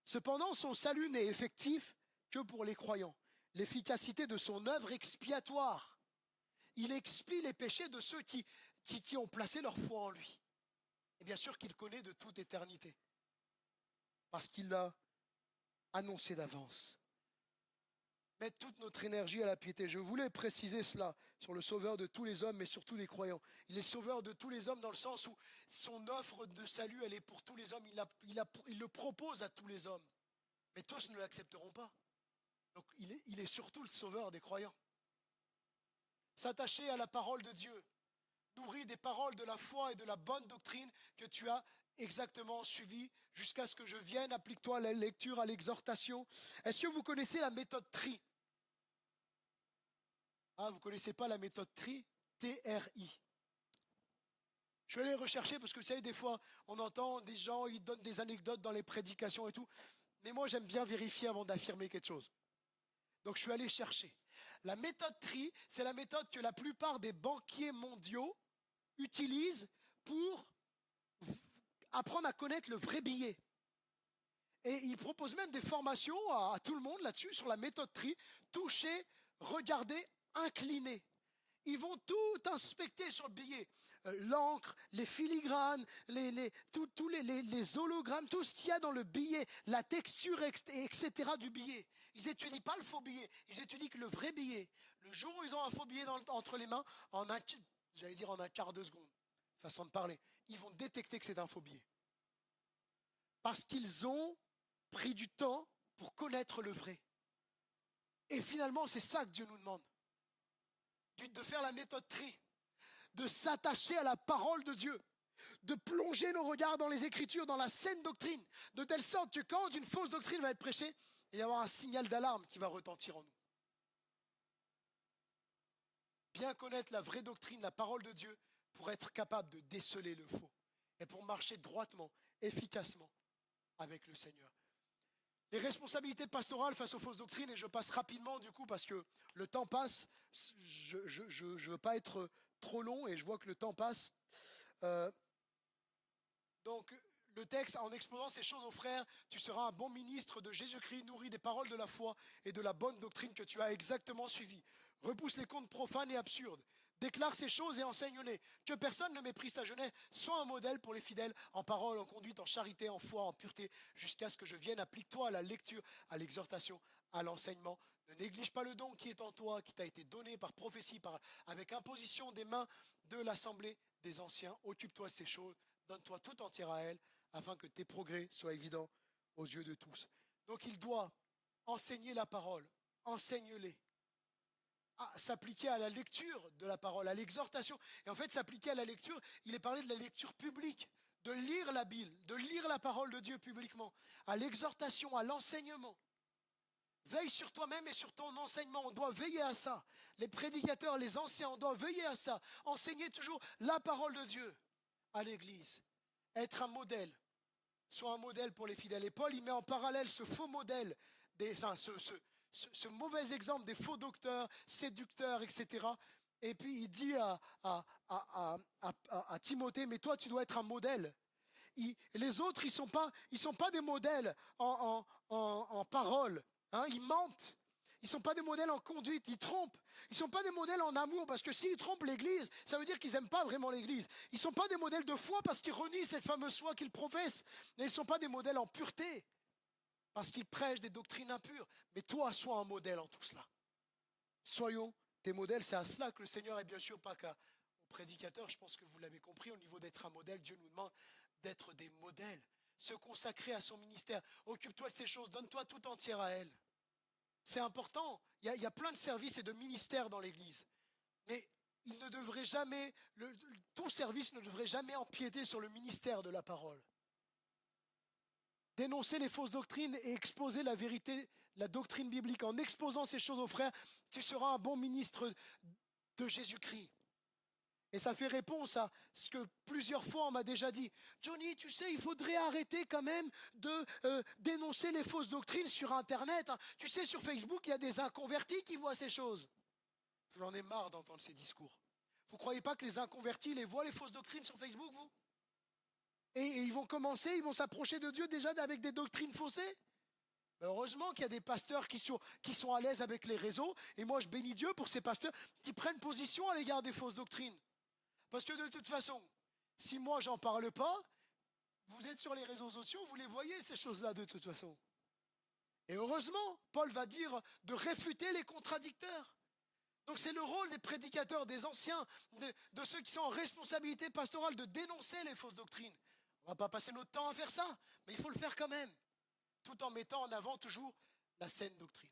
Cependant, son salut n'est effectif que pour les croyants. L'efficacité de son œuvre expiatoire. Il expie les péchés de ceux qui ont placé leur foi en lui. Et bien sûr qu'il connaît de toute éternité, parce qu'il l'a annoncé d'avance. Mettre toute notre énergie à la piété. Je voulais préciser cela sur le sauveur de tous les hommes, mais surtout des croyants. Il est sauveur de tous les hommes dans le sens où son offre de salut, elle est pour tous les hommes. Il le propose à tous les hommes, mais tous ne l'accepteront pas. Donc il est surtout le sauveur des croyants. S'attacher à la parole de Dieu, nourri des paroles de la foi et de la bonne doctrine que tu as exactement suivi jusqu'à ce que je vienne. Applique-toi à la lecture, à l'exhortation. Est-ce que vous connaissez la méthode TRI? Ah, vous ne connaissez pas la méthode TRI? T-R-I. Je vais aller rechercher parce que vous savez, des fois, on entend des gens, ils donnent des anecdotes dans les prédications et tout. Mais moi, j'aime bien vérifier avant d'affirmer quelque chose. Donc, je suis allé chercher. La méthode TRI, c'est la méthode que la plupart des banquiers mondiaux utilisent pour apprendre à connaître le vrai billet. Et ils proposent même des formations à tout le monde là-dessus, sur la méthode TRI, toucher, regarder, incliner. Ils vont tout inspecter sur le billet. L'encre, les filigranes, tous les hologrammes, tout ce qu'il y a dans le billet, la texture, etc. du billet. Ils n'étudient pas le faux billet, ils étudient que le vrai billet. Le jour où ils ont un faux billet entre les mains, en un quart de seconde, façon de parler, ils vont détecter que c'est un faux billet. Parce qu'ils ont pris du temps pour connaître le vrai. Et finalement, c'est ça que Dieu nous demande. De faire la méthode TRI, de s'attacher à la parole de Dieu, de plonger nos regards dans les Écritures, dans la saine doctrine, de telle sorte que quand une fausse doctrine va être prêchée, il va y avoir un signal d'alarme qui va retentir en nous. Bien connaître la vraie doctrine, la parole de Dieu, pour être capable de déceler le faux et pour marcher droitement, efficacement avec le Seigneur. Les responsabilités pastorales face aux fausses doctrines, et je passe rapidement du coup parce que le temps passe, je ne veux pas être trop long et je vois que le temps passe. Donc le texte, en exposant ces choses aux frères, tu seras un bon ministre de Jésus-Christ, nourri des paroles de la foi et de la bonne doctrine que tu as exactement suivie. Repousse les contes profanes et absurdes. Déclare ces choses et enseigne-les. Que personne ne méprise ta jeunesse. Sois un modèle pour les fidèles, en parole, en conduite, en charité, en foi, en pureté, jusqu'à ce que je vienne. Applique-toi à la lecture, à l'exhortation, à l'enseignement. Ne néglige pas le don qui est en toi, qui t'a été donné par prophétie, avec imposition des mains de l'assemblée des anciens. Occupe-toi de ces choses. Donne-toi tout entière à elle, afin que tes progrès soient évidents aux yeux de tous. Donc il doit enseigner la parole, enseigne-les, s'appliquer à la lecture de la parole, à l'exhortation. Et en fait, s'appliquer à la lecture, il est parlé de la lecture publique, de lire la Bible, de lire la parole de Dieu publiquement, à l'exhortation, à l'enseignement. Veille sur toi-même et sur ton enseignement, on doit veiller à ça. Les prédicateurs, les anciens, on doit veiller à ça. Enseigner toujours la parole de Dieu à l'Église. Être un modèle, soit un modèle pour les fidèles. Et Paul, il met en parallèle ce faux modèle, ce mauvais exemple des faux docteurs, séducteurs, etc. Et puis il dit à Timothée, mais toi, tu dois être un modèle. Les autres, ils sont pas des modèles en parole. Hein, ils mentent. Ils ne sont pas des modèles en conduite, ils trompent. Ils ne sont pas des modèles en amour, parce que s'ils trompent l'Église, ça veut dire qu'ils n'aiment pas vraiment l'Église. Ils ne sont pas des modèles de foi parce qu'ils renient cette fameuse foi qu'ils professent. Mais ils ne sont pas des modèles en pureté, parce qu'ils prêchent des doctrines impures. Mais toi, sois un modèle en tout cela. Soyons Tes modèles, c'est à cela que le Seigneur est bien sûr pas qu'aux prédicateurs. Je pense que vous l'avez compris, au niveau d'être un modèle, Dieu nous demande d'être des modèles, se consacrer à son ministère. Occupe-toi de ces choses, donne-toi tout entière à elle. C'est important. Il y a plein de services et de ministères dans l'Église. Mais il ne devrait jamais, tout service ne devrait jamais empiéter sur le ministère de la parole. Dénoncer les fausses doctrines et exposer la vérité, la doctrine biblique. En exposant ces choses aux frères, tu seras un bon ministre de Jésus-Christ. Et ça fait réponse à ce que plusieurs fois on m'a déjà dit. Johnny, tu sais, il faudrait arrêter quand même de dénoncer les fausses doctrines sur Internet. Hein. Tu sais, sur Facebook, il y a des inconvertis qui voient ces choses. J'en ai marre d'entendre ces discours. Vous ne croyez pas que les inconvertis les voient les fausses doctrines sur Facebook, vous et ils vont commencer, ils vont s'approcher de Dieu déjà avec des doctrines faussées. Ben heureusement qu'il y a des pasteurs qui sont à l'aise avec les réseaux. Et moi, je bénis Dieu pour ces pasteurs qui prennent position à l'égard des fausses doctrines. Parce que de toute façon, si moi, j'en parle pas, vous êtes sur les réseaux sociaux, vous les voyez, ces choses-là, de toute façon. Et heureusement, Paul va dire de réfuter les contradicteurs. Donc c'est le rôle des prédicateurs, des anciens, de ceux qui sont en responsabilité pastorale, de dénoncer les fausses doctrines. On ne va pas passer notre temps à faire ça, mais il faut le faire quand même, tout en mettant en avant toujours la saine doctrine.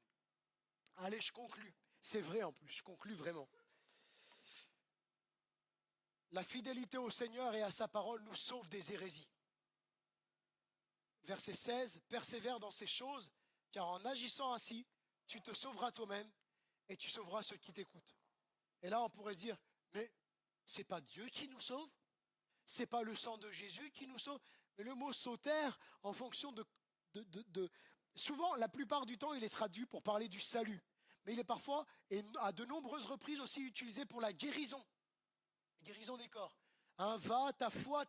Allez, je conclus. C'est vrai en plus, je conclus vraiment. La fidélité au Seigneur et à sa parole nous sauve des hérésies. Verset 16, persévère dans ces choses, car en agissant ainsi, tu te sauveras toi-même et tu sauveras ceux qui t'écoutent. Et là, on pourrait se dire, mais c'est pas Dieu qui nous sauve? C'est pas le sang de Jésus qui nous sauve? Mais le mot sauter, en fonction de... Souvent, la plupart du temps, il est traduit pour parler du salut. Mais il est parfois, et à de nombreuses reprises aussi, utilisé pour la guérison. La guérison des corps. Hein, ta foi,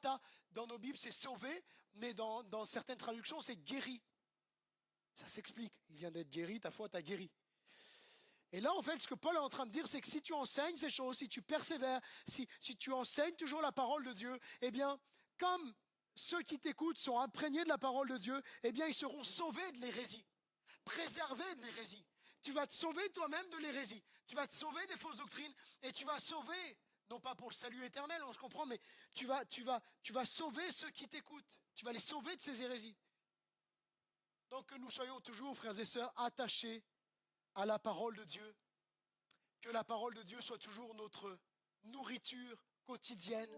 dans nos Bibles, c'est sauvé, mais dans certaines traductions, c'est guéri. Ça s'explique. Il vient d'être guéri, ta foi t'a guéri. Et là, en fait, ce que Paul est en train de dire, c'est que si tu enseignes ces choses, si tu persévères, si tu enseignes toujours la parole de Dieu, eh bien, comme ceux qui t'écoutent sont imprégnés de la parole de Dieu, eh bien, ils seront sauvés de l'hérésie, préservés de l'hérésie. Tu vas te sauver toi-même de l'hérésie. Tu vas te sauver des fausses doctrines et tu vas sauver, non pas pour le salut éternel, on se comprend, mais tu vas sauver ceux qui t'écoutent. Tu vas les sauver de ces hérésies. Donc que nous soyons toujours, frères et sœurs, attachés à la parole de Dieu, que la parole de Dieu soit toujours notre nourriture quotidienne,